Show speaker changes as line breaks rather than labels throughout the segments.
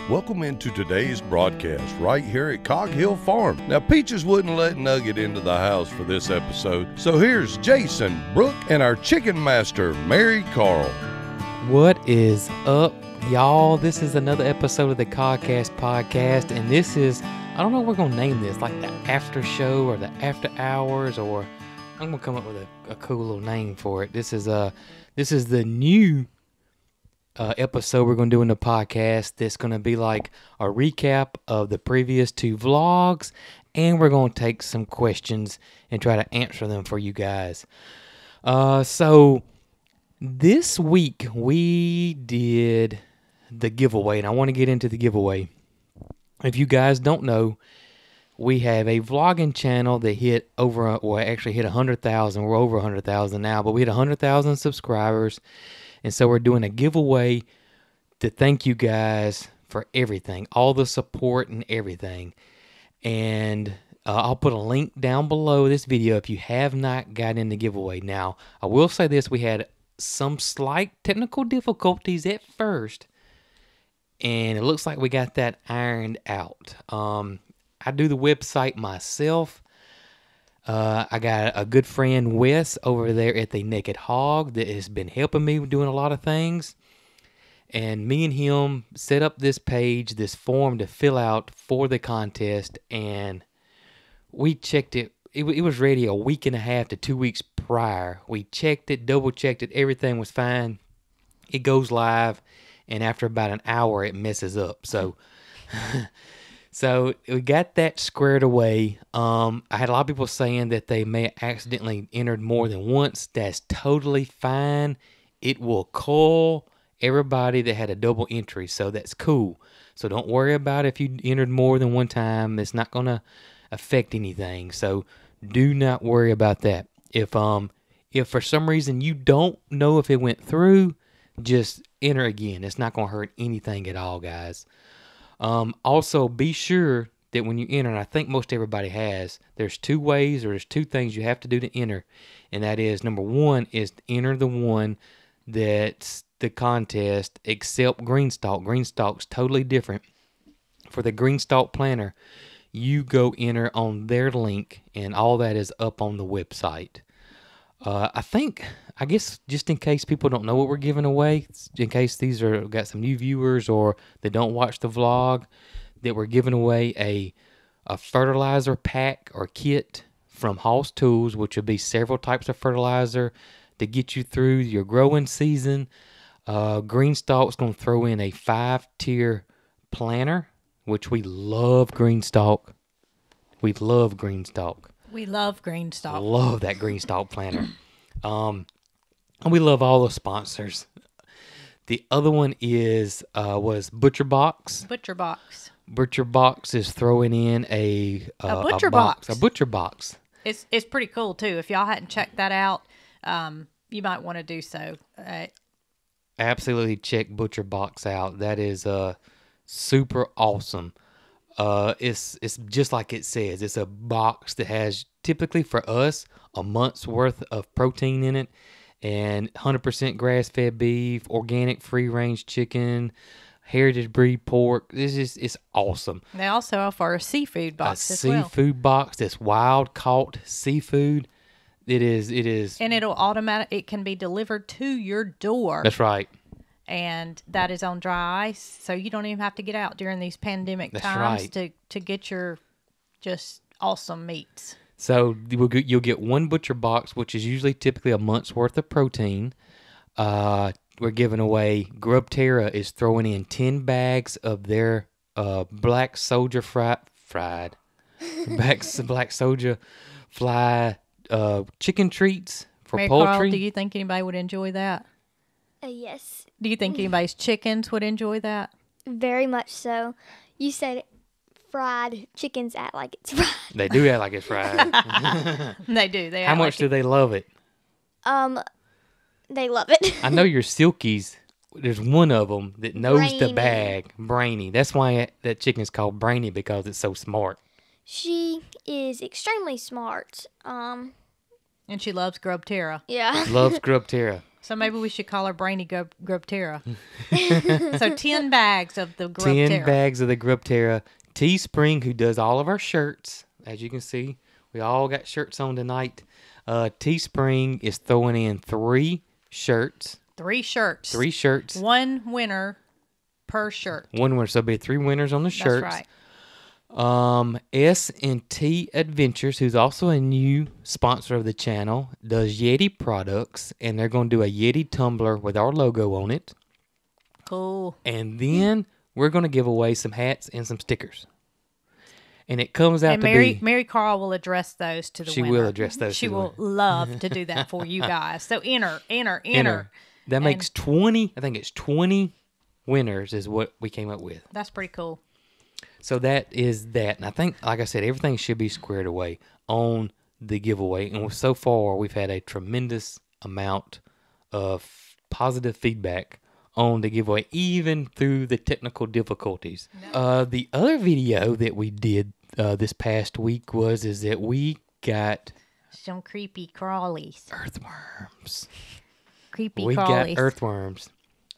Welcome into today's broadcast right here at Cog Hill Farm. Now, Peaches wouldn't let Nugget into the house for this episode, so here's Jason, Brooke, and our chicken master, Marycarl.
What is up, y'all? This is another episode of the Cogcast podcast, and this is, I don't know what we're going to name this, like the after show or the after hours, or I'm going to come up with a cool little name for it. This is the new episode we're going to do in the podcast. That's going to be like a recap of the previous two vlogs, and we're going to take some questions and try to answer them for you guys. So this week we did the giveaway, and I want to get into the giveaway. If you guys don't know, we have a vlogging channel that hit over, or actually hit 100,000. We're over 100,000 now, but we hit 100,000 subscribers. And so we're doing a giveaway to thank you guys for everything, all the support and everything. And I'll put a link down below this video if you have not gotten in the giveaway. Now, I will say this, we had some slight technical difficulties at first, and it looks like we got that ironed out. I do the website myself. I got a good friend, Wes, over there at the Naked Hog that has been helping me with doing a lot of things. And me and him set up this page, this form to fill out for the contest. And we checked it. It was ready a week and a half to 2 weeks prior. We checked it, double checked it. Everything was fine. It goes live. And after about an hour, it messes up. So... So we got that squared away. I had a lot of people saying that they may have accidentally entered more than once. That's totally fine. It will call everybody that had a double entry, so that's cool. So don't worry about if you entered more than one time. It's not going to affect anything. So do not worry about that. If for some reason you don't know if it went through, just enter again. It's not going to hurt anything at all, guys. Also, be sure that when you enter, and I think most everybody has, there's two ways, or there's two things you have to do to enter. And that is, number one is to enter the one that's the contest, except Greenstalk. Greenstalk's totally different. For the Greenstalk planner, you go enter on their link, and all that is up on the website. I guess just in case people don't know what we're giving away, in case these got some new viewers or they don't watch the vlog, that we're giving away a fertilizer pack or kit from Hoss Tools, which will be several types of fertilizer to get you through your growing season. Greenstalk's going to throw in a 5-tier planner, which we love Greenstalk. We love Greenstalk.
We love Greenstalk.
Love that Greenstalk planner. And we love all the sponsors. The other one was Butcher Box.
Butcher Box.
Butcher Box is throwing in a
Butcher Box.
A Butcher Box.
It's pretty cool too. If y'all hadn't checked that out, you might want to do so.
Absolutely check Butcher Box out. That is super awesome. It's just like it says. It's a box that has, typically for us, a month's worth of protein in it, and 100% grass-fed beef, organic free-range chicken, heritage breed pork. It's awesome.
They also offer a seafood box as well.
A seafood box that's wild-caught seafood. It is. And
it can be delivered to your door.
That's right.
And that is on dry ice, so you don't even have to get out during these pandemic times to get your just awesome meats. So
you'll get one Butcher Box, which is usually typically a month's worth of protein. We're giving away, Grub Terra is throwing in 10 bags of their Black Soldier Black Soldier Fly chicken treats for poultry.
Do you think anybody would enjoy that?
Yes.
Do you think anybody's chickens would enjoy that?
Very much so. You said fried. Chickens act like it's fried.
They do act like it's fried.
They do.
How much do they love it?
They love it.
I know your Silkies. There's one of them that knows the bag. Brainy. That's why that chicken is called Brainy, because it's so smart.
She is extremely smart.
And she loves Grub Terra.
Yeah.
Loves Grub Terra.
So maybe we should call her Brainy Grubterra. So 10 bags of the Grubterra.
10 bags of the Grubterra. Teespring, who does all of our shirts, as you can see, we all got shirts on tonight. Teespring is throwing in 3 shirts.
3 shirts.
3 shirts.
1 winner per shirt.
1 winner. So there'll be 3 winners on the shirts.
That's right.
S&T Adventures, who's also a new sponsor of the channel, does Yeti products, and they're going to do a Yeti tumbler with our logo on it.
Cool.
And then we're going to give away some hats and some stickers. And it comes out
Marycarl will address those to the winner.
She will address those.
She will love to do that for you guys. So enter.
That makes 20. I think it's 20 winners is what we came up with.
That's pretty cool.
So that is that. And I think, like I said, everything should be squared away on the giveaway. And so far, we've had a tremendous amount of positive feedback on the giveaway, even through the technical difficulties. No. The other video that we did this past week is that we got
some creepy crawlies.
Earthworms.
We got
earthworms.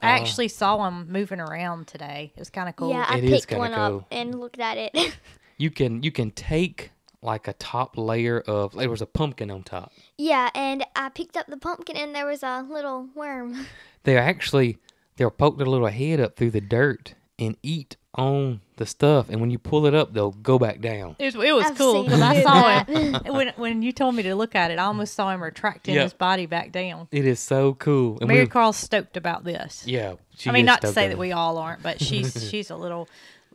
I actually saw them moving around today. It was kind of cool.
Yeah, I picked one up and looked at it.
You can take like a top layer of, there was a pumpkin on top.
Yeah, and I picked up the pumpkin and there was a little worm.
They'll poke their little head up through the dirt and eat on the stuff, and when you pull it up, they'll go back down.
It was cool because I saw it when you told me to look at it. I almost saw him retracting his body back down.
It is so cool. And
Marycarl's stoked about this.
Yeah,
not to say that we all aren't, but she's a little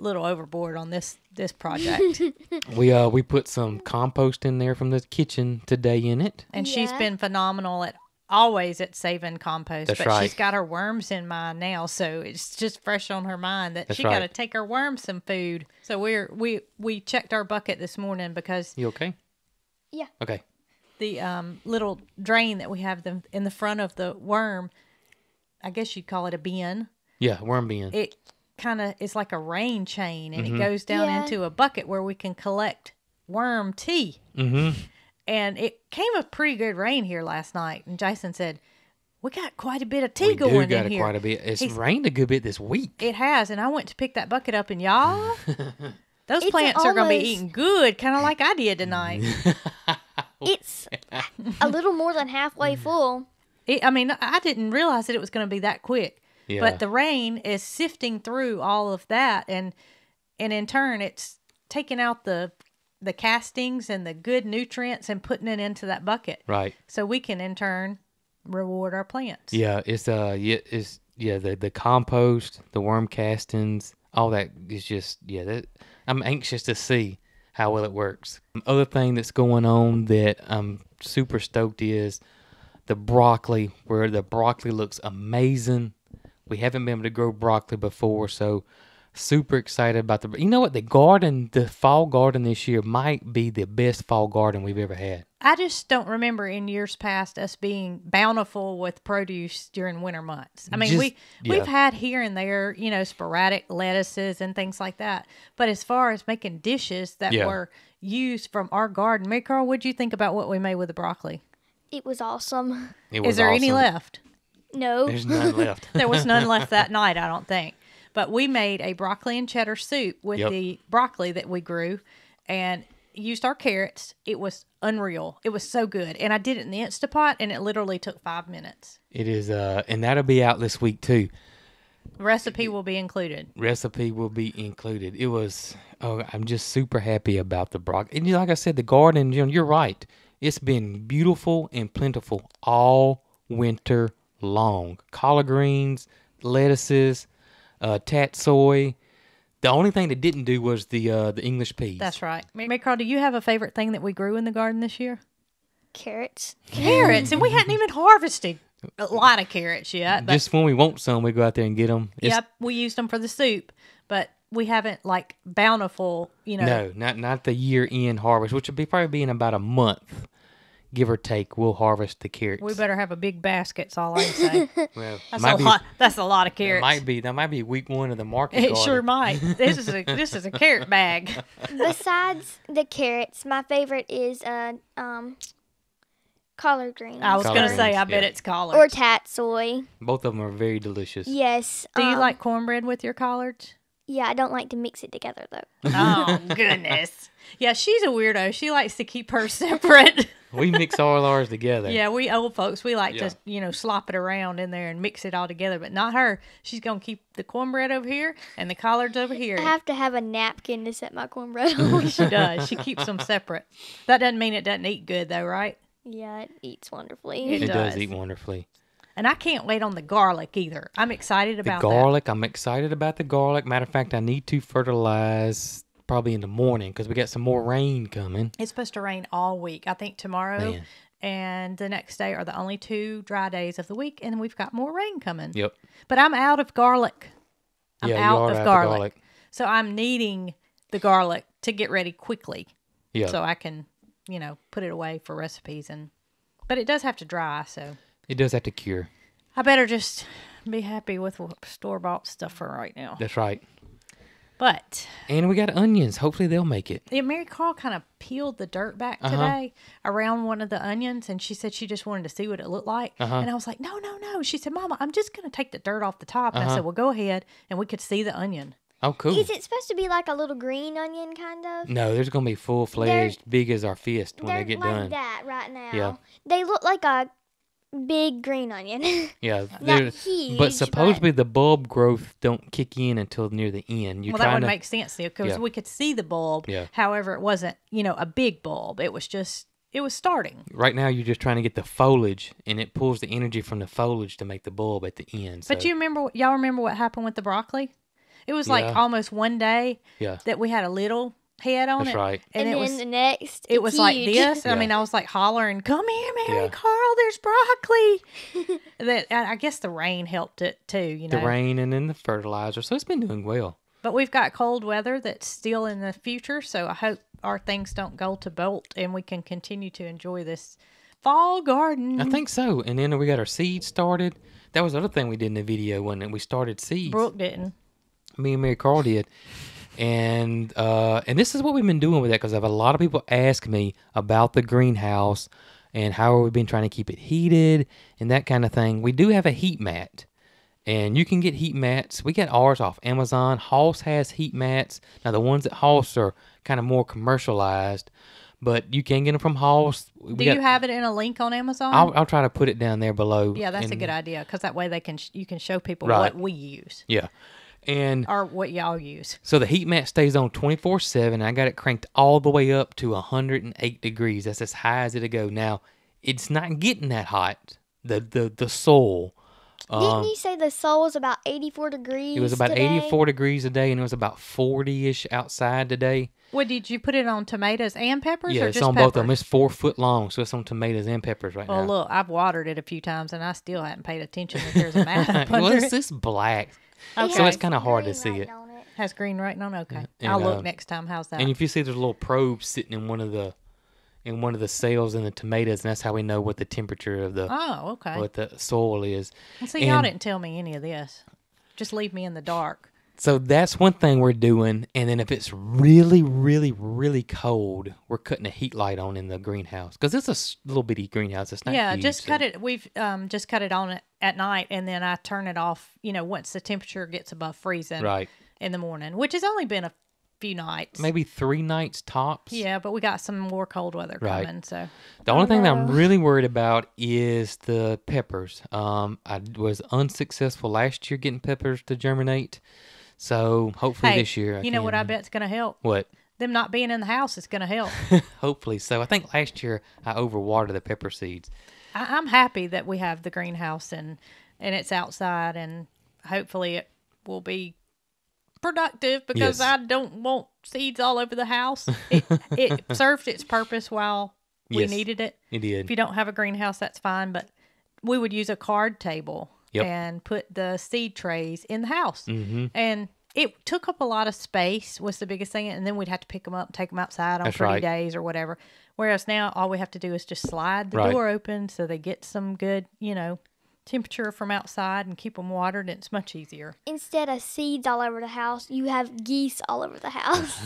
overboard on this project.
We put some compost in there from the kitchen today in it,
and she's been phenomenal at saving compost.
That's
but
right.
She's got her worms in mind now, so it's just fresh on her mind that got to take her worms some food. So we checked our bucket this morning because
you okay?
Yeah.
Okay.
The little drain that we have in the front of the worm, I guess you'd call it a bin.
Yeah, worm bin.
It kind of is like a rain chain, and it goes down into a bucket where we can collect worm tea. Mm-hmm. And it came a pretty good rain here last night. And Jason said, we got quite a bit of tea going in here. We got
quite a bit. It's rained a good bit this week.
It has. And I went to pick that bucket up, and y'all, those plants are going to be eating good, kind of like I did tonight.
It's a little more than halfway full.
I didn't realize that it was going to be that quick. Yeah. But the rain is sifting through all of that. And in turn, it's taking out the castings and the good nutrients and putting it into that bucket.
Right.
So we can in turn reward our plants.
Yeah, the compost, the worm castings, all that is just I'm anxious to see how well it works. Other thing that's going on that I'm super stoked is the broccoli, where the broccoli looks amazing. We haven't been able to grow broccoli before, so super excited about the fall garden this year might be the best fall garden we've ever had.
I just don't remember in years past us being bountiful with produce during winter months. We've had here and there, sporadic lettuces and things like that. But as far as making dishes that were used from our garden, Marycarl, what'd you think about what we made with the broccoli?
It was awesome.
Is there any left?
No.
There's none left.
There was none left that night, I don't think. But we made a broccoli and cheddar soup with the broccoli that we grew and used our carrots. It was unreal. It was so good. And I did it in the Instapot, and it literally took 5 minutes.
It is, and that'll be out this week too.
Recipe will be included. It was, I'm just super happy about the broccoli. And like I said, the garden, you're right. It's been beautiful and plentiful all winter long. Collard greens, lettuces, tatsoi. The only thing that didn't do was the English peas. That's right. Marycarl, do you have a favorite thing that we grew in the garden this year?
Carrots.
Carrots, and we hadn't even harvested a lot of carrots yet.
Just when we want some, we go out there and get them.
We used them for the soup, but we haven't bountiful.
No, not the year-end harvest, which will probably be in about a month. Give or take, we'll harvest the carrots.
We better have a big basket, that's all I can say.
Well,
that's a lot of carrots.
That might be week one of the market
It
garden.
sure might. This is a carrot bag.
Besides the carrots, my favorite is collard greens.
I was going to say, I bet it's collards.
Or tatsoi.
Both of them are very delicious.
Yes.
Do you like cornbread with your collards?
Yeah, I don't like to mix it together, though.
Oh, goodness. Yeah, she's a weirdo. She likes to keep hers separate.
We mix all ours together.
Yeah, we old folks, we like to, slop it around in there and mix it all together. But not her. She's going to keep the cornbread over here and the collards over here.
I have to have a napkin to set my cornbread on.
She does. She keeps them separate. That doesn't mean it doesn't eat good, though, right?
Yeah, it eats wonderfully.
It does eat wonderfully.
And I can't wait on the garlic either. I'm excited about
the garlic. I'm excited about the garlic. Matter of fact, I need to fertilize probably in the morning because we got some more rain coming.
It's supposed to rain all week. I think tomorrow and the next day are the only 2 dry days of the week, and we've got more rain coming.
Yep.
But I'm out of garlic. I'm out of garlic.
Garlic.
So I'm needing the garlic to get ready quickly.
Yeah.
So I can, put it away for recipes. But it does have to dry, so.
It does have to cure.
I better just be happy with store-bought stuff for right now.
That's right.
And
we got onions. Hopefully they'll make it.
Yeah, Marycarl kind of peeled the dirt back today around one of the onions, and she said she just wanted to see what it looked like. And I was like, no. She said, Mama, I'm just going to take the dirt off the top. And I said, well, go ahead. And we could see the onion.
Oh, cool.
Is it supposed to be like a little green onion, kind of?
No, there's going to be full-fledged, big as our fist when they get
like
done.
that right now.
Yeah.
They look like a big green onion.
Yeah.
Not huge,
but supposedly the bulb growth don't kick in until near the end.
That would make sense, because we could see the bulb.
Yeah.
However, it wasn't, a big bulb. It was starting.
Right now, you're just trying to get the foliage, and it pulls the energy from the foliage to make the bulb at the end.
But y'all remember what happened with the broccoli? It was like almost one day that we had a little head on it.
That's right.
And then the next,
it was
huge.
like this.
Yeah.
I mean, I was like hollering, "Come here, Marycarl, there's broccoli." I guess the rain helped it too.
The rain and then the fertilizer, so it's been doing well.
But we've got cold weather that's still in the future, so I hope our things don't go to bolt and we can continue to enjoy this fall garden.
I think so. And then we got our seeds started. That was the other thing we did in the video when we started seeds.
Brooke didn't.
Me and Marycarl did. And this is what we've been doing with that, because I've had a lot of people ask me about the greenhouse and how we've been trying to keep it heated and that kind of thing. We do have a heat mat, and you can get heat mats. We get ours off Amazon. Hoss has heat mats. Now, the ones at Hoss are kind of more commercialized, but you can get them from Hoss.
Do you have it in a link on Amazon?
I'll try to put it down there below.
Yeah, that's a good idea, because that way you can show people what we use.
Yeah. Or
what y'all use.
So the heat mat stays on 24/7. I got it cranked all the way up to 108 degrees. That's as high as it'll go. Now, it's not getting that hot. The soil.
Didn't you say the soil was about 84 degrees?
It was about
today?
84 degrees a day, and it was about 40-ish outside today.
What, did you put it on tomatoes and peppers?
Yeah,
or
it's
just
on
peppers?
both of them. It's 4 foot long, so it's on tomatoes and peppers right now.
Well, look, I've watered it a few times, and I still haven't paid attention that there's a mat up
Well,
under
it's
it.
just black.
Okay.
So it's kind of hard to see it.
Has green writing on it? Okay.
And,
I'll look next time. How's that?
And if you see there's a little probe sitting in one of the cells in the tomatoes, and that's how we know what the temperature of what the soil is.
Well, see, y'all didn't tell me any of this. Just leave me in the dark.
So that's one thing we're doing. And then if it's really, really, really cold, we're cutting a heat light on in the greenhouse, because it's a little bitty greenhouse. It's not huge,
just cut it. We've just cut it on at night, and then I turn it off, once the temperature gets above freezing in the morning, which has only been a few nights.
Maybe 3 nights tops.
Yeah, but we got some more cold weather coming. So
the only thing that I'm really worried about is the peppers. I was unsuccessful last year getting peppers to germinate. So hopefully this year
you know what I bet's going to help?
What?
Them not being in the house is going to help.
Hopefully so. I think last year I overwatered the pepper seeds.
I'm happy that we have the greenhouse and it's outside, and hopefully it will be productive, because I don't want seeds all over the house. It served its purpose while we needed it.
It did.
If you don't have a greenhouse, that's fine, but we would use a card table and put the seed trays in the house.
Mm-hmm.
And it took up a lot of space was the biggest thing, and then we'd have to pick them up and take them outside on pretty days or whatever. Whereas now all we have to do is just slide the door open so they get some good, temperature from outside and keep them watered, and it's much easier.
Instead of seeds all over the house, you have geese all over the house.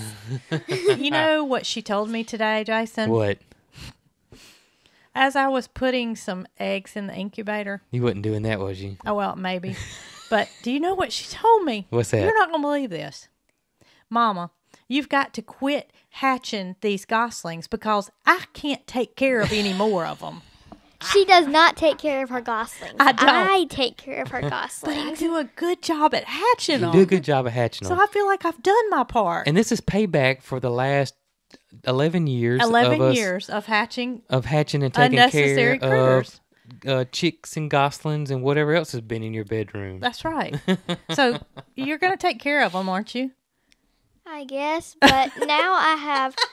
You know what she told me today, Jason?
What?
As I was putting some eggs in the incubator.
You wasn't doing that, was you?
Oh, well, maybe. But do you know what she told me?
What's that?
You're not going to believe this. Mama, you've got to quit hatching these goslings because I can't take care of any more of them.
She does not take care of her goslings.
I don't.
I take care of her
But I
goslings.
do a good job at hatching them.
You do a good job of hatching
So
them.
I feel like I've done my part.
And this is payback for the last 11 years
11
of us,
years of hatching
and taking care
unnecessary critters.
of chicks and goslings and whatever else has been in your bedroom.
That's right. So you're going to take care of them, aren't you?
I guess. But now I have 3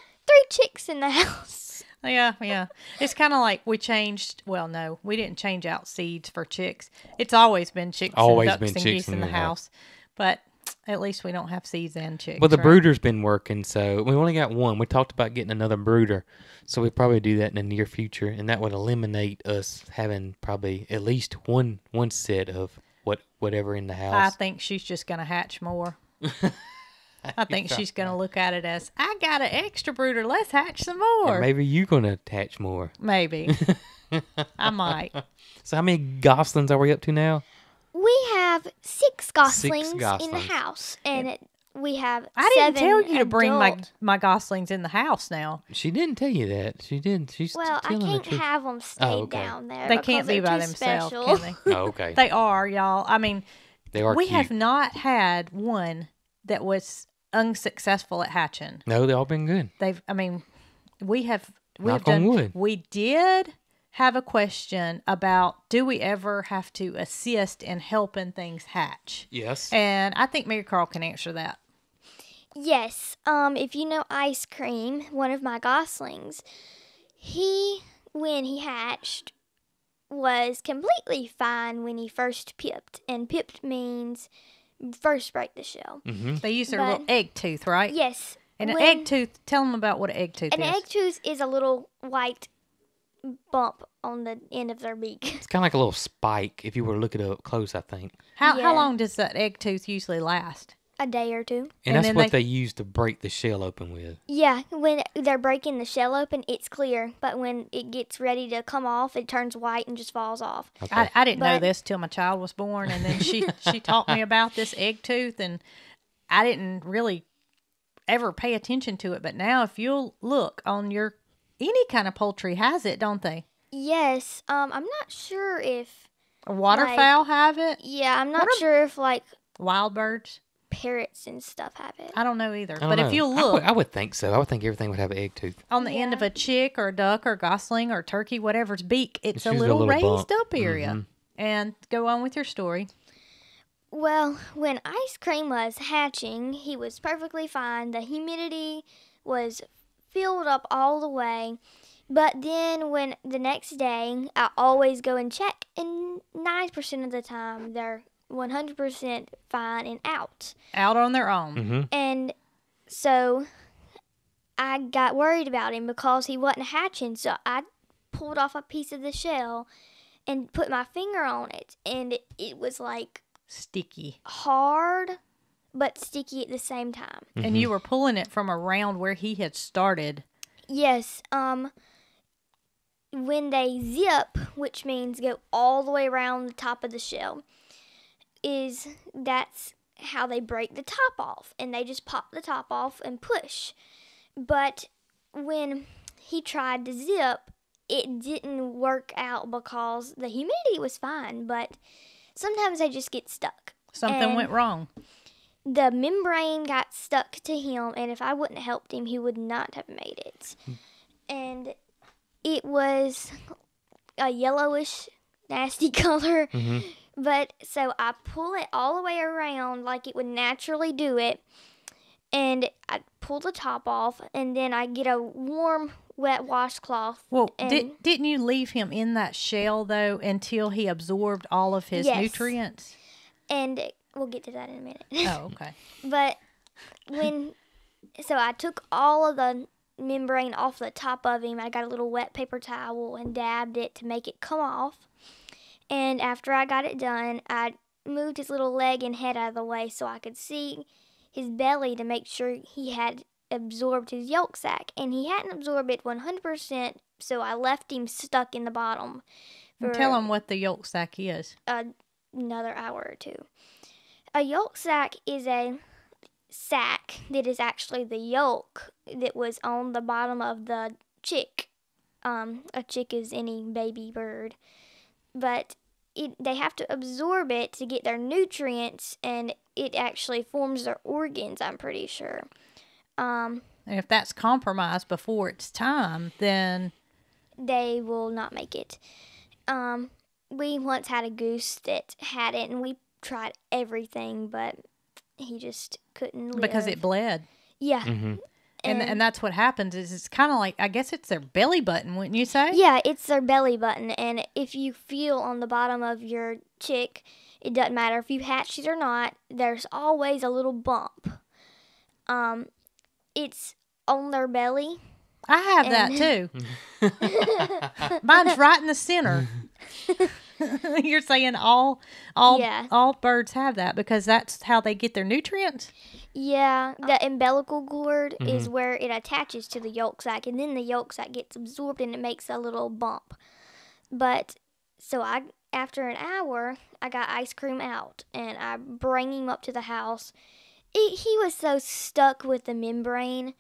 chicks in the house.
Yeah. It's kind of like we changed. Well, no, we didn't change out seeds for chicks. It's always been chicks
Always
and ducks
been
and
chicks
geese in
in
the
the
house. But at least we don't have seeds and chicks.
Well, the
right?
brooder's been working, so we only got one. We talked about getting another brooder, so we probably do that in the near future, and that would eliminate us having probably at least one set of whatever in the
I
house.
think she's just going to hatch more. I think she's going to look at it as, I got an extra brooder. Let's hatch some more.
Or maybe you're going to attach more.
Maybe. I might.
So how many goslings are we up to now?
We have 6 goslings in the
goslings.
house. And we have
I
7
didn't tell you to bring
adult.
my goslings in the house now.
She didn't tell you that. She didn't. She's
Well, I
telling the
can't
truth.
have them stay
okay.
down there.
They can't
because
be
they're
by
too
themselves,
special.
can they?
Oh, okay.
They are, y'all. I mean,
They are
we
cute.
have not had one that was unsuccessful at hatching.
No, they've all been good.
We have
Knock on wood.
We did have a question about, do we ever have to assist in helping things hatch?
Yes.
And I think Marycarl can answer that.
Yes. If you know Ice Cream, one of my goslings, when he hatched, was completely fine when he first pipped. And pipped means first break the shell.
They use their
But-
little egg tooth, right?
Yes.
And an
when-
egg tooth, tell them about what an egg tooth
An
is.
egg tooth is a little white bump on the end of their beak.
It's kind of like a little spike if you were to look it up close, I think.
How
Yeah.
long does that egg tooth usually last?
A day or 2.
And
And
that's
then
what they use to break the shell open with.
Yeah, when they're breaking the shell open, it's clear. But when it gets ready to come off, it turns white and just falls off.
Okay.
I didn't know
But-
this till my child was born, and then she taught me about this egg tooth, and I didn't really ever pay attention to it. But now, if you'll look on any kind of poultry has it, don't they?
Yes, I'm not sure if...
Waterfowl have it.
Yeah, I'm not
What
sure if, like,
Wild birds.
parrots and stuff have it.
I don't know either.
I don't
But
know.
if you
I
look
would, I would think so. I would think everything would have an egg tooth.
on the end of a chick or a duck or gosling or turkey, whatever's beak, it's a
usually a
little
little
raised
bump.
up area. And go on with your story.
Well, when Ice Cream was hatching, he was perfectly fine. The humidity was filled up all the way. But then when the next day, I always go and check, and 9% of the time, they're 100% fine and out.
Out on their own.
Mm-hmm.
And so I got worried about him because he wasn't hatching. So I pulled off a piece of the shell and put my finger on it. And it was like
Sticky.
hard but sticky at the same time.
And you were pulling it from around where he had started.
Yes, when they zip, which means go all the way around the top of the shell, that's how they break the top off, and they just pop the top off and push. But when he tried to zip, it didn't work out because the humidity was fine, but sometimes they just get stuck.
Something
And
went wrong.
The membrane got stuck to him, and if I wouldn't have helped him, he would not have made it. And it was a yellowish, nasty color. But so I pull it all the way around like it would naturally do it, and I pull the top off, and then I get a warm, wet washcloth.
Well,
and
didn't you leave him in that shell, though, until he absorbed all of his
Yes.
nutrients?
and we'll get to that in a minute.
Oh, okay.
But so I took all of the membrane off the top of him. I got a little wet paper towel and dabbed it to make it come off. And after I got it done, I moved his little leg and head out of the way so I could see his belly to make sure he had absorbed his yolk sac, and he hadn't absorbed it 100%, so I left him stuck in the bottom.
Tell him what the yolk sac is.
Another hour or two. A yolk sac is a sac that is actually the yolk that was on the bottom of the chick. A chick is any baby bird, but they have to absorb it to get their nutrients, and it actually forms their organs, I'm pretty sure.
And if that's compromised before it's time, then
they will not make it. We once had a goose that had it, and we tried everything, but he just couldn't live.
Because it bled.
Yeah.
Mm-hmm.
And that's what happens is it's kind of like, I guess it's their belly button, wouldn't you say?
Yeah, it's their belly button. And if you feel on the bottom of your chick, it doesn't matter if you hatched it or not, there's always a little bump. It's on their belly.
I have that too. Mine's right in the center. You're saying all birds have that because that's how they get their nutrients?
Yeah, the umbilical cord is where it attaches to the yolk sac, and then the yolk sac gets absorbed and it makes a little bump. But so after an hour, I got ice cream out, and I bring him up to the house. He was so stuck with the membrane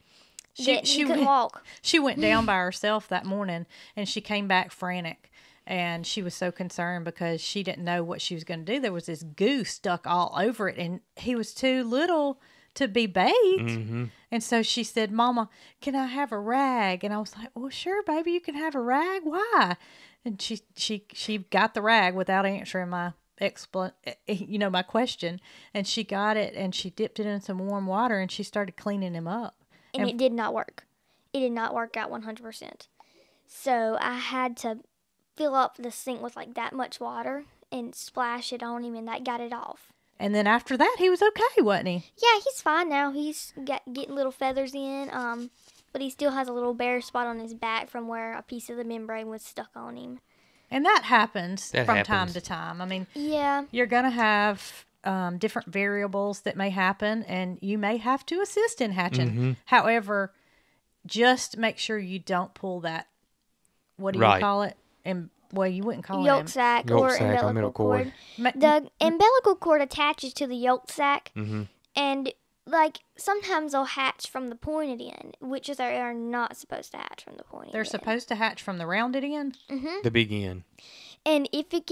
that he couldn't walk.
She went down by herself that morning, and she came back frantic. And she was so concerned because she didn't know what she was going to do. There was this goose stuck all over it, and he was too little to be bathed. Mm-hmm. And so she said, "Mama, can I have a rag?" And I was like, "Well, sure, baby, you can have a rag. Why?" And she got the rag without answering my my question. And she got it, and she dipped it in some warm water, and she started cleaning him up.
And it did not work. It did not work out 100%. So I had to fill up the sink with like that much water and splash it on him, and that got it off.
And then after that, he was okay, wasn't he?
Yeah, he's fine now. He's getting little feathers in, but he still has a little bare spot on his back from where a piece of the membrane was stuck on him.
And that happens from time to time. I mean,
yeah,
you're going to have different variables that may happen, and you may have to assist in hatching. Mm-hmm. However, just make sure you don't pull that, what do you call it? Well, you wouldn't call it
yolk sac or umbilical cord. The umbilical cord attaches to the yolk sac, and like sometimes they'll hatch from the pointed end, which is they are not supposed to hatch from the pointed end.
They're supposed to hatch from the rounded end?
Mm-hmm. The big end.
And if it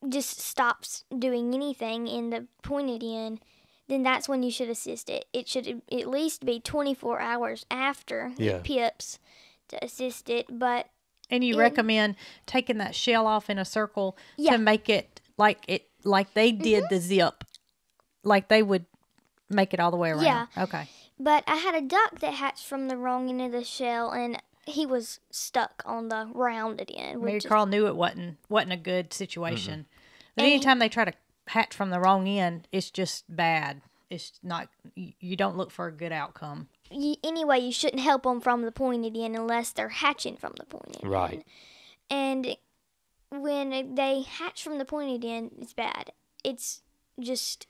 just stops doing anything in the pointed end, then that's when you should assist it. It should at least be 24 hours after it pips to assist it, but...
And you recommend taking that shell off in a circle to make it like they did the zip, like they would make it all the way around.
Yeah.
Okay.
But I had a duck that hatched from the wrong end of the shell, and he was stuck on the rounded end.
Marycarl knew it wasn't a good situation. Mm-hmm. Anytime they try to hatch from the wrong end, it's just bad. It's not. You don't look for a good outcome.
Anyway, you shouldn't help them from the pointed end unless they're hatching from the pointed end.
Right.
And when they hatch from the pointed end, it's bad. It's just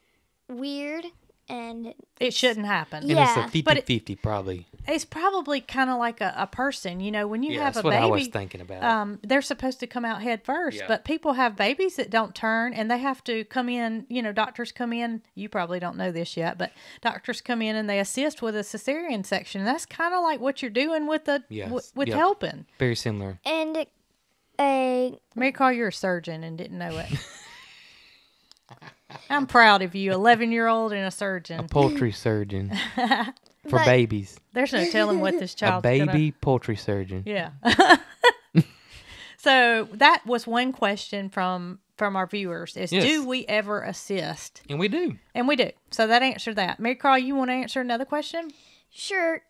weird, and
it shouldn't happen.
And it's a 50-50 probably.
It's probably kind of like a person. You know, when you have a baby,
that's what I was thinking about.
They're supposed to come out head first, but people have babies that don't turn, and they have to come in. You know, doctors come in. You probably don't know this yet, but doctors come in and they assist with a cesarean section. That's kind of like what you're doing with helping.
Very similar.
And
Marycarl, you're a surgeon and didn't know it. I'm proud of you, 11-year-old and a surgeon.
A poultry surgeon for babies.
There's no telling what this child's
poultry surgeon.
Yeah. So that was one question from our viewers is, do we ever assist?
And we do.
And we do. So that answered that. Marycarl, you want to answer another question?
Sure.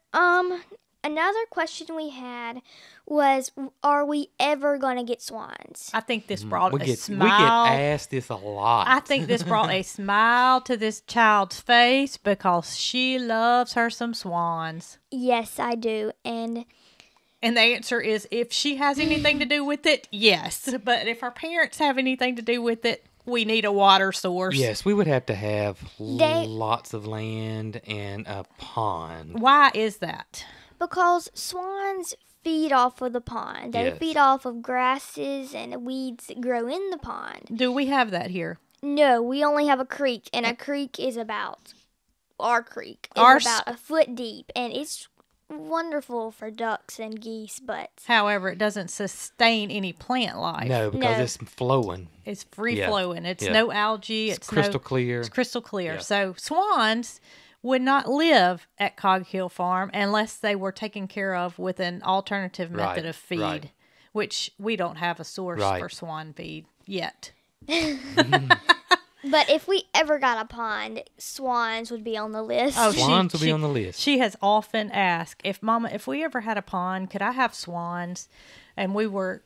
Another question we had was, are we ever going to get swans?
I think this brought a smile.
We get asked this a lot.
I think this brought a smile to this child's face because she loves her some swans.
Yes, I do. And
the answer is, if she has anything to do with it, yes. But if her parents have anything to do with it, we need a water source.
Yes, we would have to have lots of land and a pond.
Why is that?
Because swans feed off of the pond. They feed off of grasses and weeds that grow in the pond.
Do we have that here?
No, we only have a creek, and a creek is about about a foot deep, and it's wonderful for ducks and geese, but
however, it doesn't sustain any plant life.
No, because it's flowing.
It's free flowing. It's no algae.
It's crystal clear.
It's crystal clear. Yeah. So swans would not live at Cog Hill Farm unless they were taken care of with an alternative method of feed, which we don't have a source for swan feed yet.
But if we ever got a pond, swans would be on the list.
Oh,
swans would be on the list.
She has often asked, if we ever had a pond, could I have swans? And we were,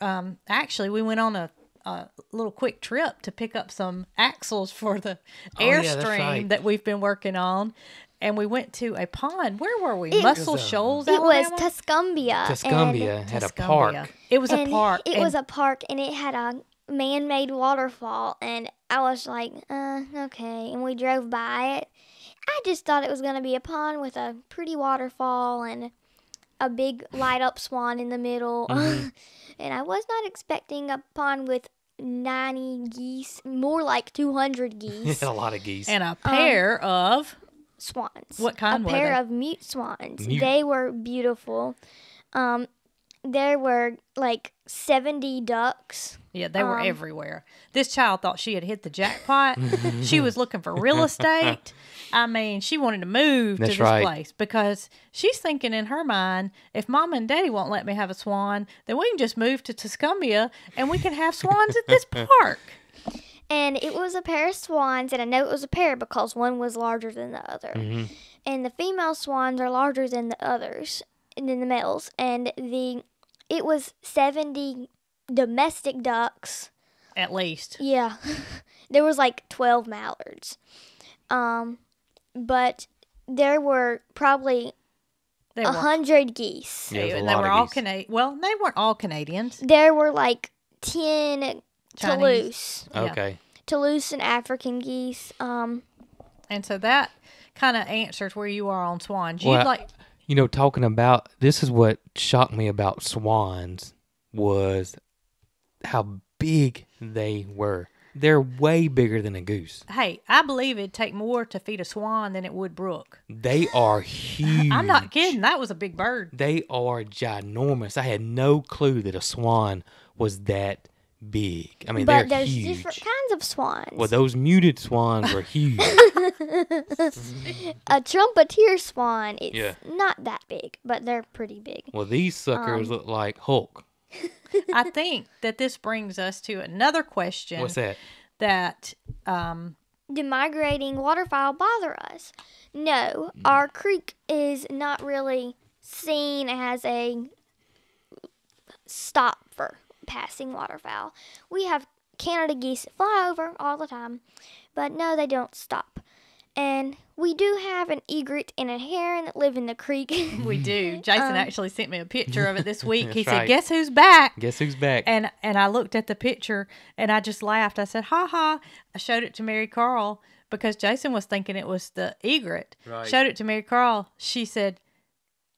actually, we went on a little quick trip to pick up some axles for the Airstream that we've been working on. And we went to a pond. Where were we? Muscle Shoals, Alabama?
It was Tuscumbia.
Tuscumbia had a park.
It was a park.
It was a park, and it had a man-made waterfall, and I was like, okay, and we drove by it. I just thought it was going to be a pond with a pretty waterfall and a big light-up swan in the middle, and I was not expecting a pond with 90 geese, more like 200 geese.
A lot of geese.
And a pair of
swans.
What kind were they?
A pair of mute swans. They were beautiful. There were like 70 ducks.
Yeah, they were everywhere. This child thought she had hit the jackpot. She was looking for real estate. I mean, she wanted to move to this place because she's thinking in her mind, if Mama and Daddy won't let me have a swan, then we can just move to Tuscumbia and we can have swans at this park.
And it was a pair of swans, and I know it was a pair because one was larger than the other. And the female swans are larger than the others, than the males. And it was 70 domestic ducks.
At least.
Yeah. There was like 12 mallards. But there were probably 100 geese.
Yeah,
and they were all Canadian. Well, they weren't all Canadians.
There were like 10 Toulouse.
Okay.
Toulouse and African geese.
And so that kind of answers where you are on swans.
Talking about, this is what shocked me about swans was how big they were. They're way bigger than a goose.
Hey, I believe it'd take more to feed a swan than it would Brooke.
They are huge.
I'm not kidding. That was a big bird.
They are ginormous. I had no clue that a swan was that big. I mean,
but
they're
there's
huge.
Different kinds of swans.
Well, those muted swans were huge.
A trumpeter swan, it's not that big, but they're pretty big.
Well, these suckers look like Hulk.
I think that this brings us to another question.
What's that?
That
do migrating waterfowl bother us? No, our creek is not really seen as a stop for passing waterfowl. We have Canada geese that fly over all the time, but no, they don't stop. And we do have an egret and a heron that live in the creek.
We do. Jason actually sent me a picture of it this week. He said,
right.
"Guess who's back?"
Guess who's back?
And I looked at the picture and I just laughed. I said, "Ha ha!" I showed it to Marycarl because Jason was thinking it was the egret.
Right.
Showed it to Marycarl. She said,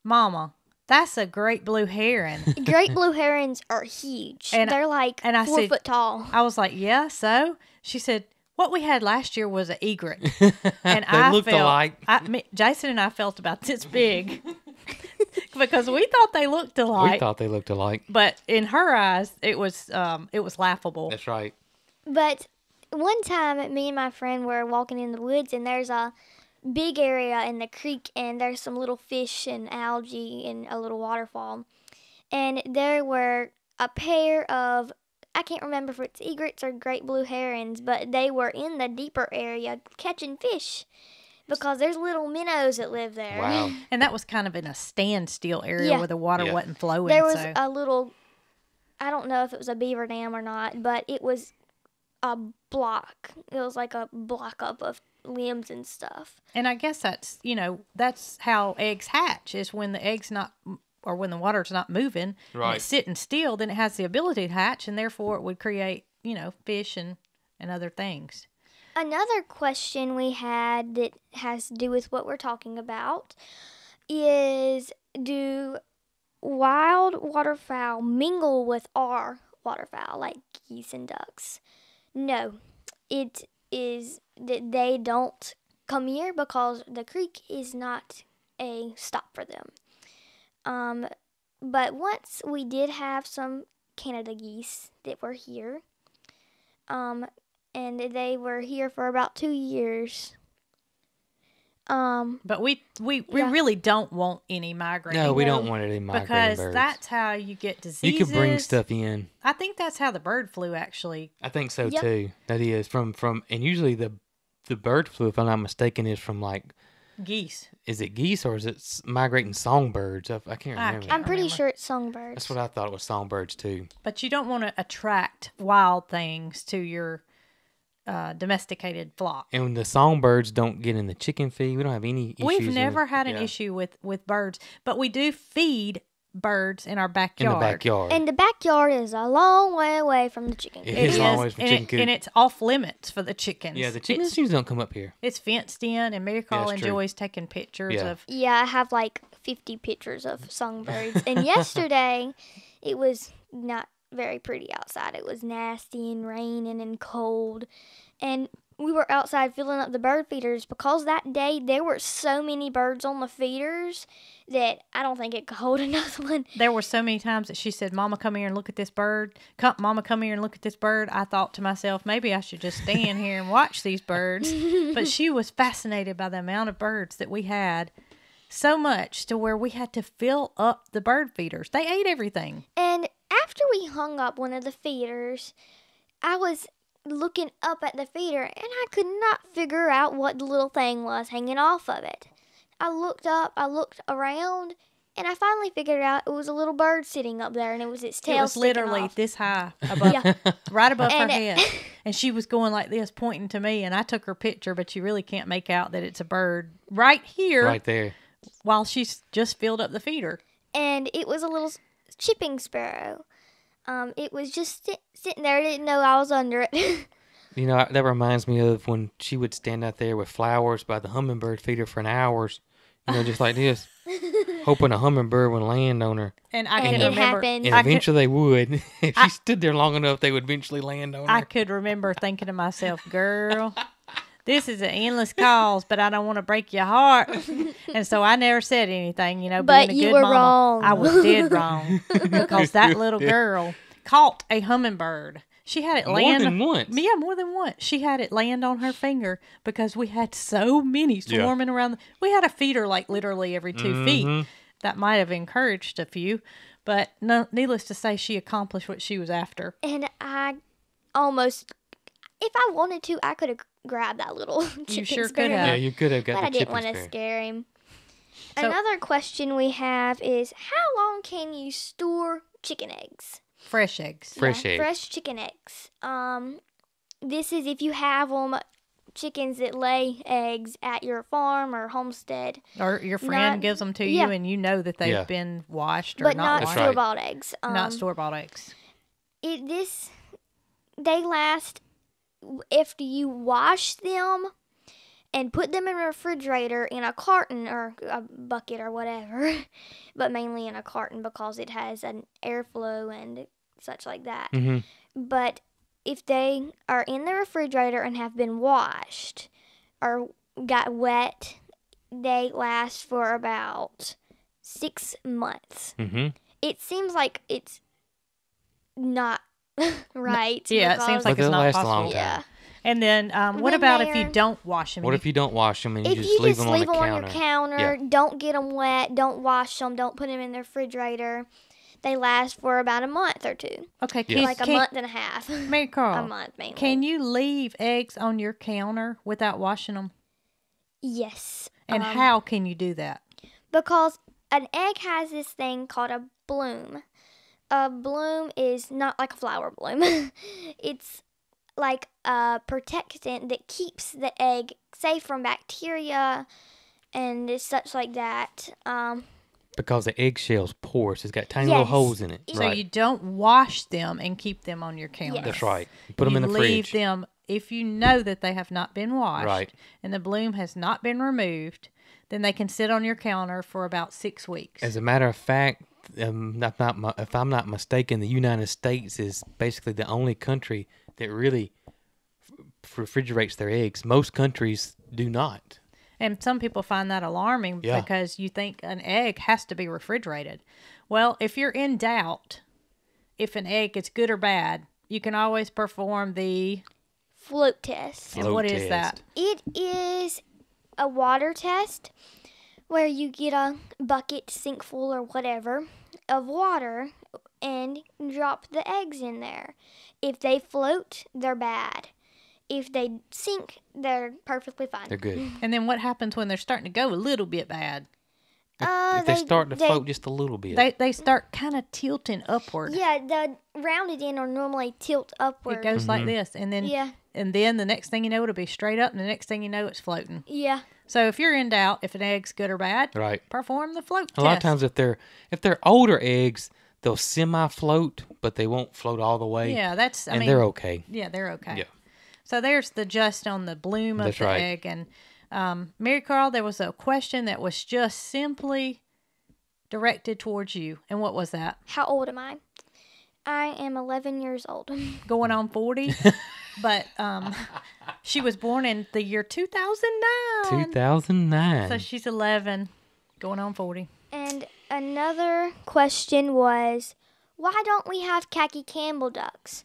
"Mama, that's a great blue heron."
Great blue herons are huge. And they're like 4 foot tall.
I was like, "Yeah, so?" She said, "What we had last year was an egret." And
they looked alike.
Jason and I felt about this big because we thought they looked alike.
We thought they looked alike.
But in her eyes, it was laughable.
That's right.
But one time, me and my friend were walking in the woods, and there's a big area in the creek, and there's some little fish and algae and a little waterfall. And there were a pair of, I can't remember if it's egrets or great blue herons, but they were in the deeper area catching fish because there's little minnows that live there.
Wow.
And that was kind of in a standstill area where the water wasn't flowing.
There was a little, I don't know if it was a beaver dam or not, but it was a block. It was like a block up of limbs and stuff.
And I guess that's how eggs hatch, is when the egg's not, or when the water's not moving,
right,
and it's sitting still, then it has the ability to hatch, and therefore it would create, fish and and other things.
Another question we had that has to do with what we're talking about is, do wild waterfowl mingle with our waterfowl, like geese and ducks? No, it is that they don't come here because the creek is not a stop for them. But once we did have some Canada geese that were here, and they were here for about 2 years.
But we really don't want any migrating.
No, we don't want any migrating birds.
Because that's how you get diseases.
You could bring stuff in.
I think that's how the bird flu actually.
I think so too. That is from and usually the bird flu, if I'm not mistaken, is from like
geese.
Is it geese or is it migrating songbirds? I can't remember.
I'm pretty sure it's songbirds.
That's what I thought it was, songbirds too.
But you don't want to attract wild things to your domesticated flock.
And the songbirds don't get in the chicken feed. We don't have any issues.
We've never had an issue with birds, but we do feed birds in our backyard.
In the backyard.
And the backyard is a long way away from the chicken coop.
It is a long way from the chicken coop.
And it's off limits for the chickens.
Yeah, the chickens usually don't come up here.
It's fenced in, and Marycarl enjoys taking pictures of...
Yeah, I have like 50 pictures of songbirds. And yesterday, it was not very pretty outside. It was nasty and raining and cold. And we were outside filling up the bird feeders because that day there were so many birds on the feeders that I don't think it could hold another one.
There were so many times that she said, Mama, come here and look at this bird. Mama, come here and look at this bird. I thought to myself, maybe I should just stand here and watch these birds. But she was fascinated by the amount of birds that we had, so much to where we had to fill up the bird feeders. They ate everything.
And after we hung up one of the feeders, I was looking up at the feeder and I could not figure out what the little thing was hanging off of it. I looked up, I looked around, and I finally figured out it was a little bird sitting up there, and it was its tail.
It was literally
off.
This high above, right above her head, and she was going like this, pointing to me, and I took her picture, but you really can't make out that it's a bird right here,
right there,
while she's just filled up the feeder.
And it was a little chipping sparrow. It was just sitting there. I didn't know I was under it.
You know, that reminds me of when she would stand out there with flowers by the hummingbird feeder for an hours, you know, just like this, hoping a hummingbird would land on her.
And I can remember,
happened.
And eventually they would. If she stood there long enough, they would eventually land on her.
I could remember thinking to myself, girl, this is an endless cause, but I don't want to break your heart. And so I never said anything, you know,
but
being a
you
good
were
mama.
wrong.
I was dead wrong because that little girl caught a hummingbird. She had it land
more than once.
Yeah, more than once. She had it land on her finger because we had so many swarming around. We had a feeder like literally every 2 feet. That might have encouraged a few, but no, needless to say, she accomplished what she was after.
And I almost, if I wanted to, I could have grabbed that little chicken
You sure
sparrow.
could have.
Yeah, you could have got
But
the
I didn't
chicken
want to
sparrow.
scare him.
So-
Another question we have is, how long can you store chicken eggs?
Fresh eggs.
Fresh eggs.
Fresh chicken eggs. This is if you have chickens that lay eggs at your farm or homestead.
Or your friend gives them to you and you know that they've been washed or
but
not
not
washed.
store-bought eggs.
Not store-bought eggs.
They last after you wash them and put them in a refrigerator in a carton or a bucket or whatever, but mainly in a carton because it has an airflow and such like that.
Mm-hmm.
But if they are in the refrigerator and have been washed or got wet, they last for about 6 months.
Mm-hmm.
It seems like it's not right.
Yeah, it seems like
But
it's
they'll
not
last a
possible.
long time.
Yeah.
And then what
When
about if you
they're-
don't wash them?
What if you don't wash them and you
If
just
you
leave
just
them on
leave
the
them on
counter?
your counter,
Yeah.
don't get them wet, don't wash them, don't put them in the refrigerator, they last for about a month or two.
Okay,
Yeah.
Like a month and a half.
Marycarl,
A month, mainly.
can you leave eggs on your counter without washing them?
Yes.
And how can you do that?
Because an egg has this thing called a bloom. A bloom is not like a flower bloom. It's like a protectant that keeps the egg safe from bacteria and such like that.
Because the eggshell's porous. It's got tiny little
Yes.
holes in it.
So
right.
you don't wash them and keep them on your counter.
Yes.
That's right. You put them in the
leave
fridge.
them if you know that they have not been washed
Right.
and the bloom has not been removed, then they can sit on your counter for about 6 weeks.
As a matter of fact, if I'm not mistaken, the United States is basically the only country that really refrigerates their eggs. Most countries do not.
And some people find that alarming because you think an egg has to be refrigerated. Well, if you're in doubt if an egg is good or bad, you can always perform the
float test.
And what is that?
It is a water test where you get a bucket, sink full or whatever of water and drop the eggs in there. If they float, they're bad. If they sink, they're perfectly fine.
They're good.
And then what happens when they're starting to go a little bit bad?
If they start to float just a little bit.
They start kind of tilting upward.
Yeah, the rounded end are normally tilt upward.
It goes like this. And then the next thing you know, it'll be straight up. And the next thing you know, it's floating.
Yeah.
So if you're in doubt if an egg's good or bad, perform the float test.
A lot of times if they're older eggs, they'll semi-float, but they won't float all the way.
Yeah, I mean,
they're okay.
Yeah, they're okay.
Yeah.
So there's the just on the bloom of the egg. And Marycarl, there was a question that was just simply directed towards you. And what was that?
How old am I? I am 11 years old.
Going on 40. But she was born in the year 2009.
2009.
So she's 11, going on 40.
And another question was, why don't we have khaki Campbell ducks?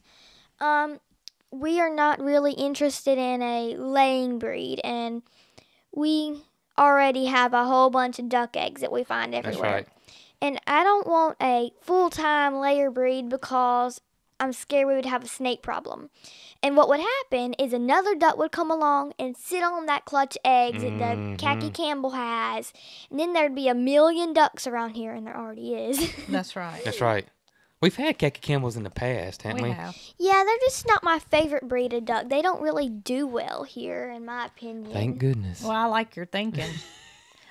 We are not really interested in a laying breed, and we already have a whole bunch of duck eggs that we find everywhere.
That's right.
And I don't want a full-time layer breed because I'm scared we would have a snake problem. And what would happen is another duck would come along and sit on that clutch eggs that the khaki Campbell has, and then there'd be a million ducks around here, and there already is.
That's right.
That's right. We've had khaki Campbells in the past, haven't we?
We have.
Yeah, they're just not my favorite breed of duck. They don't really do well here, in my opinion.
Thank goodness.
Well, I like your thinking.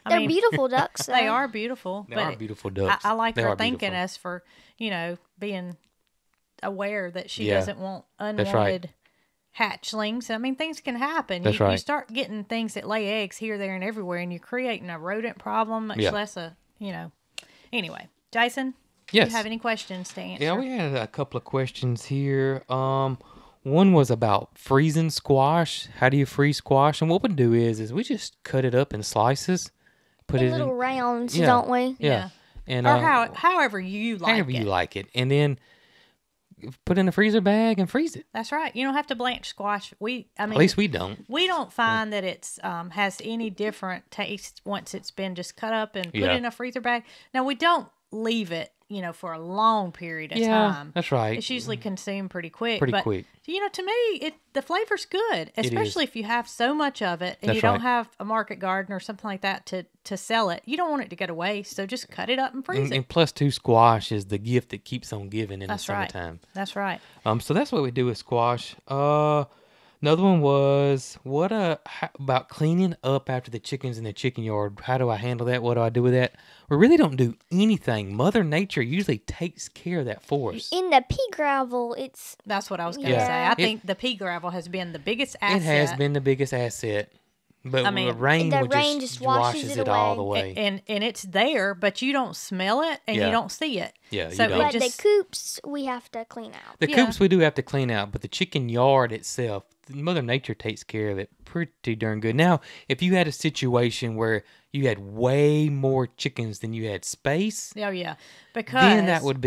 They're beautiful ducks.
They are beautiful.
They are beautiful ducks.
I like
they
her thinking as for, being aware that she doesn't want unwanted hatchlings. I mean, things can happen.
That's
You start getting things that lay eggs here, there, and everywhere, and you're creating a rodent problem, much less Anyway, Jason?
Yes.
Do you have any questions to answer?
Yeah, we had a couple of questions here. One was about freezing squash. How do you freeze squash? And what we do is we just cut it up in slices, put it
little rounds, don't we?
Yeah. And
or however you like it.
However you like it. And then put it in a freezer bag and freeze it.
That's right. You don't have to blanch squash.
At least we don't.
We don't find that it's has any different taste once it's been just cut up and put in a freezer bag. Now, we don't leave it, for a long period of time.
That's right.
It's usually consumed pretty quick.
Quick.
To me, the flavor's good, especially if you have so much of it and you don't have a market garden or something like that to sell it. You don't want it to go to waste, so just cut it up and freeze it.
And plus, squash is the gift that keeps on giving in the summertime.
That's right.
So that's what we do with squash. Another one was, about cleaning up after the chickens in the chicken yard? How do I handle that? What do I do with that? We really don't do anything. Mother Nature usually takes care of that for us.
In the pea gravel,
That's what I was going to say. I think the pea gravel has been the biggest asset.
It has been the biggest asset. But the rain just washes it all the way.
And it's there, but you don't smell it and you don't see it.
Yeah,
so
you don't.
But the coops, we have to clean out.
The coops we do have to clean out, but the chicken yard itself, Mother Nature takes care of it pretty darn good. Now, if you had a situation where you had way more chickens than you had space,
because
then that would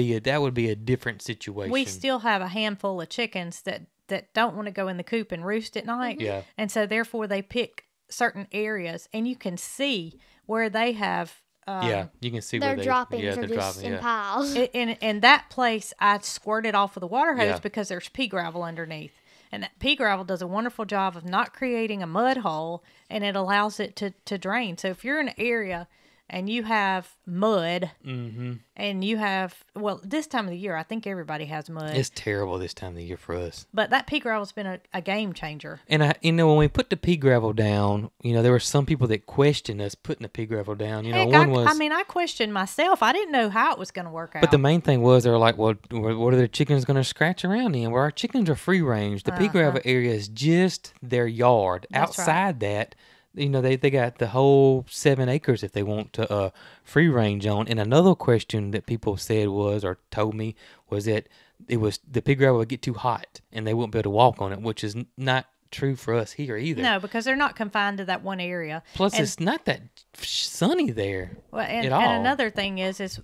be a different situation.
We still have a handful of chickens that don't want to go in the coop and roost at night.
Yeah.
And so therefore they pick certain areas, and you can see where they have
you can see
their
where
droppings are just in piles.
In that place, I squirt it off with a water hose because there's pea gravel underneath. And that pea gravel does a wonderful job of not creating a mud hole, and it allows it to drain. So if you're in an area and you have mud,
Mm-hmm.
and you have, well, this time of the year, I think everybody has mud.
It's terrible this time of the year for us.
But that pea gravel's been a game changer.
And when we put the pea gravel down, there were some people that questioned us putting the pea gravel down.
Heck, I questioned myself. I didn't know how it was going to work out.
But the main thing was, they were like, well, what are the chickens going to scratch around in? Well, our chickens are free range. The pea gravel area is just their yard.
That's
Outside that, they got the whole 7 acres if they want to free range on. And another question that people said or told me was that the pea gravel would get too hot and they wouldn't be able to walk on it, which is not true for us here either.
No, because they're not confined to that one area.
Plus, it's not that sunny there at all.
And another thing is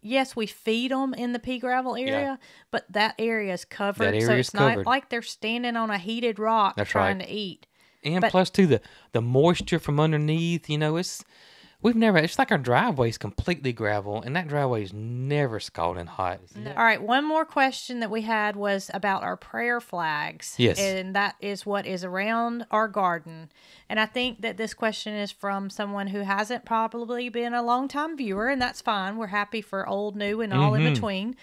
yes, we feed them in the pea gravel area, but that area is covered. So it's not like they're standing on a heated rock trying to eat.
And plus, too, the moisture from underneath, it's like our driveway's completely gravel, and that driveway's never scalding hot.
No. All right, one more question that we had was about our prayer flags.
Yes.
And that is what is around our garden. And I think that this question is from someone who hasn't probably been a long-time viewer, and that's fine. We're happy for old, new, and all in between.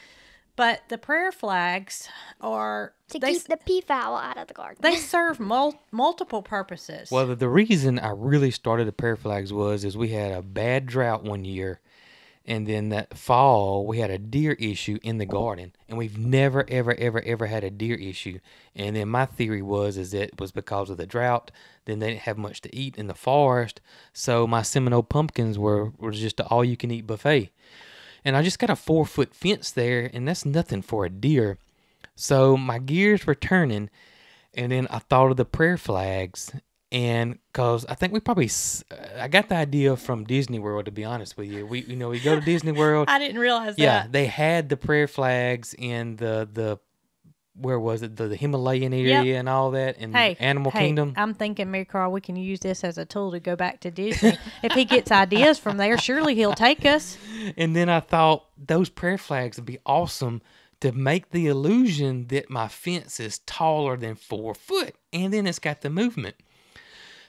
But the prayer flags are...
to keep the peafowl out of the garden.
They serve multiple purposes.
Well, the reason I really started the prayer flags is we had a bad drought one year, and then that fall we had a deer issue in the garden, and we've never, ever, ever, ever had a deer issue. And then my theory was that it was because of the drought. Then they didn't have much to eat in the forest, so my Seminole pumpkins were just an all-you-can-eat buffet. And I just got a 4-foot fence there, and that's nothing for a deer. So my gears were turning, and then I thought of the prayer flags, and because I think I got the idea from Disney World, to be honest with you. We go to Disney World.
I didn't realize that.
Yeah, they had the prayer flags in the where was it? The Himalayan area and all that, and Animal Kingdom.
I'm thinking, Marycarl, we can use this as a tool to go back to Disney. If he gets ideas from there, surely he'll take us.
And then I thought those prayer flags would be awesome to make the illusion that my fence is taller than 4 foot, and then it's got the movement.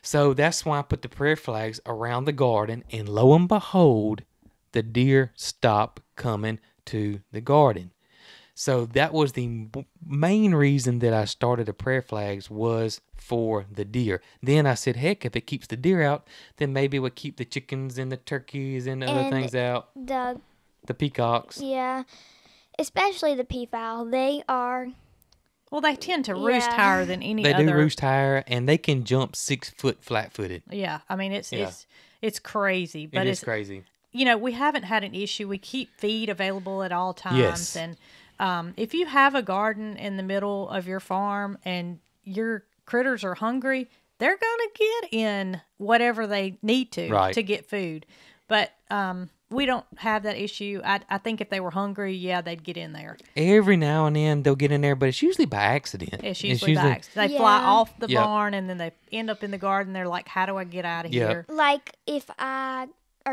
So that's why I put the prayer flags around the garden, and lo and behold, the deer stopped coming to the garden. So that was the main reason that I started the prayer flags, was for the deer. Then I said, heck, if it keeps the deer out, then maybe it would keep the chickens and the turkeys and other things out. The peacocks.
Yeah, especially the peafowl. They are...
Well, they tend to roost higher than any
other.
They
do roost higher, and they can jump 6 foot flat-footed.
Yeah, I mean, it's crazy. But
it's crazy.
We haven't had an issue. We keep feed available at all times.
Yes.
And if you have a garden in the middle of your farm and your critters are hungry, they're going to get in whatever they need to get food. But we don't have that issue. I think if they were hungry, they'd get in there.
Every now and then they'll get in there, but it's usually by accident.
It's usually by accident. They fly off the barn, and then they end up in the garden. They're like, how do I get out of here?
Like if our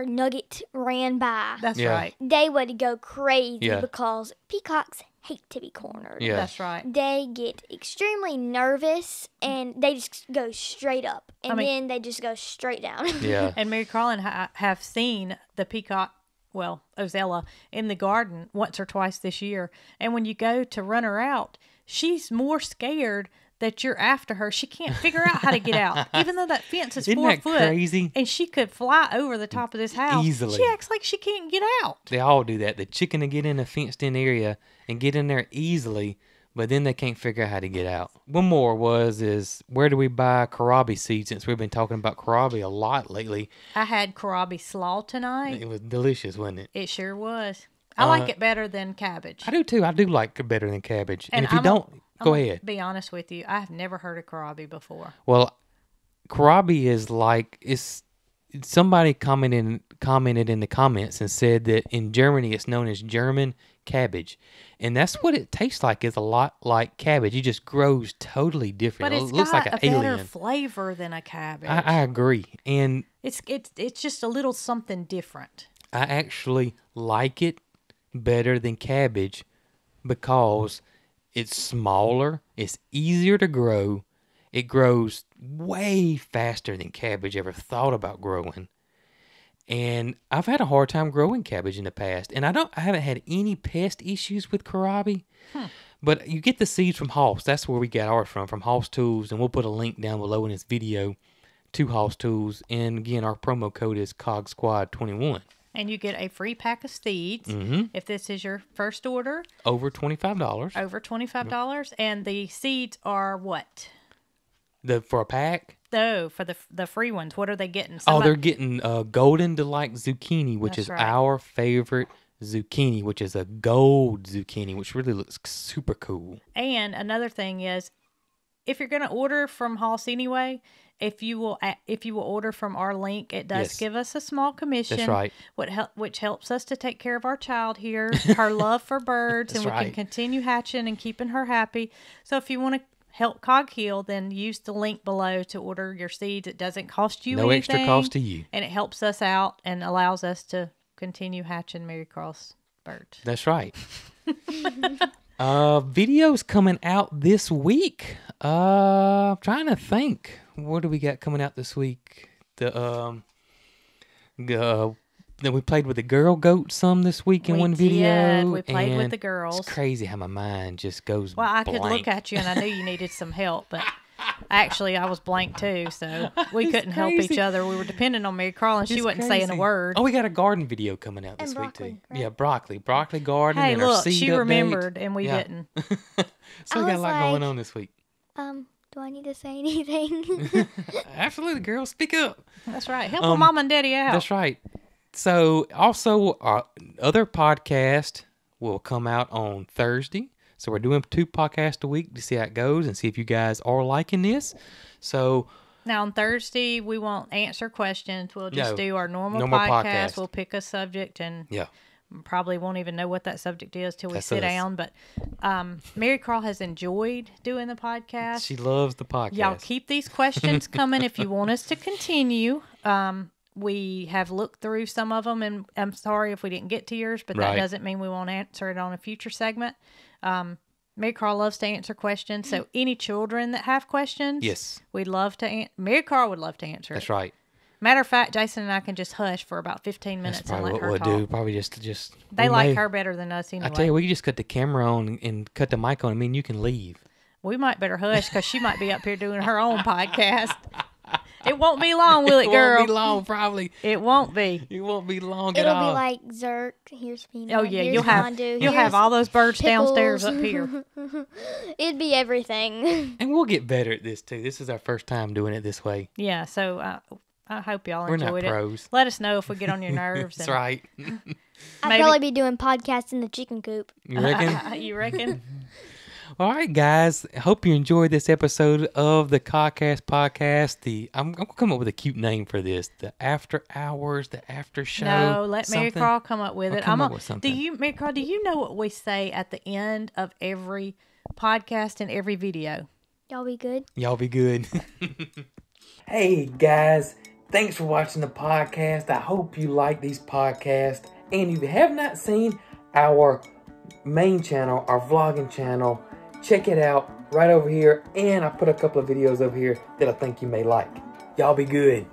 nugget ran by.
That's right.
They would go crazy because peacocks hate to be cornered.
Yeah.
That's right.
They get extremely nervous, and they just go straight up, and then they just go straight down.
Yeah.
And Marycarl and I have seen the peacock, Ozella, in the garden once or twice this year. And when you go to run her out, she's more scared that you're after her. She can't figure out how to get out, even though that fence is 4 foot.
Crazy?
And she could fly over the top of this house
easily.
She acts like she can't get out.
They all do that. The chicken will get in a fenced-in area and get in there easily, but then they can't figure out how to get out. One more is where do we buy Karabe seed, since we've been talking about Karabe a lot lately.
I had Karabe slaw tonight.
It was delicious, wasn't it?
It sure was. I like it better than cabbage.
I do too. I do like it better than cabbage. And if you go ahead.
Be honest with you, I have never heard of Karabe before.
Well, Karabe is somebody commented in the comments and said that in Germany it's known as German cabbage, and that's what it tastes like. It's a lot like cabbage. It just grows totally different.
But it
looks like an alien.
better flavor than a cabbage.
I agree, and
it's just a little something different.
I actually like it better than cabbage because it's smaller, it's easier to grow, it grows way faster than cabbage ever thought about growing,
And I've had a hard time growing cabbage in the past. And I haven't had any pest issues with Karabe. But you get the seeds from Hoss. That's where we got ours from Hoss Tools. And we'll put a link down below in this video to Hoss Tools. And again, our promo code is COGSquad21.
And you get a free pack of seeds if this is your first order.
Over $25.
Over $25. And the seeds are what?
For a pack?
No, for the free ones. What are they getting?
They're getting Golden Delight Zucchini, which is our favorite zucchini, which is a gold zucchini, which really looks super cool. And
another thing is, if you're going to order from Hoss anyway, if you will order from our link, it does give us a small commission.
That's right.
Which helps us to take care of our child here, her love for birds, and we can continue hatching and keeping her happy. So if you want to help Cog Hill, then use the link below to order your seeds. It doesn't cost you anything.
No extra cost to you.
And it helps us out and allows us to continue hatching Marycarl's birds.
That's right. Videos coming out this week. I'm trying to think. What do we got coming out this week? Then we played with the girl goat some this week in one video.
We played with the girls.
It's crazy how my mind just goes
blank. I
blank.
could look at you and I knew you needed some help, but actually I was blank too, so we couldn't help each other. We were depending on Marycarl and she wasn't saying a word.
Oh, we got a garden video coming out this week too. Right? Yeah, broccoli garden.
Hey,
and
look,
our seed
she
update.
Remembered and we didn't.
So we got a lot going on this week.
Do I need to say anything?
Absolutely, girl. Speak up.
That's right. Help mom and daddy out.
That's right. So, also, our other podcast will come out on Thursday. So, we're doing 2 podcasts a week to see how it goes and see if you guys are liking this. So,
now on Thursday, we won't answer questions. We'll just do our normal podcast. We'll pick a subject and probably won't even know what that subject is till we sit down. But Marycarl has enjoyed doing the podcast.
She loves the podcast.
Y'all keep these questions coming if you want us to continue. We have looked through some of them, and I'm sorry if we didn't get to yours, but that doesn't mean we won't answer it on a future segment. Marycarl loves to answer questions, so any children that have questions, we'd love to Marycarl would love to answer
That's right.
Matter of fact, Jason and I can just hush for about 15 minutes and let her talk.
That's probably what we'll do. Probably just
they like her better than us anyway.
I tell you, we can just cut the camera on and cut the mic on. I mean, you can leave.
We might better hush because she might be up here doing her own podcast. It won't be long, will it, girl?
It won't be long, probably.
It won't be.
It won't be long at all.
It'll be like Zerk. Here's Peanut.
Oh yeah,
you'll
have all those birds
Pickles.
downstairs up here.
It'd be everything.
And we'll get better at this too. This is our first time doing it this way.
Yeah, so I hope y'all
We're
enjoyed
not pros.
it. Let us know if we get on your nerves.
That's right.
I'd probably be doing podcasts in the chicken coop.
You reckon?
You reckon?
All right, guys. I hope you enjoyed this episode of the Cogcast podcast. I'm going to come up with a cute name for this. The After Hours, the After Show.
No, let Marycarl come up with it.
Come up with something.
Marycarl, do you know what we say at the end of every podcast and every video?
Y'all be good.
Y'all be good. Hey, guys. Thanks for watching the podcast. I hope you like these podcasts. And if you have not seen our main channel, our vlogging channel, check it out right over here. And I put a couple of videos over here that I think you may like. Y'all be good.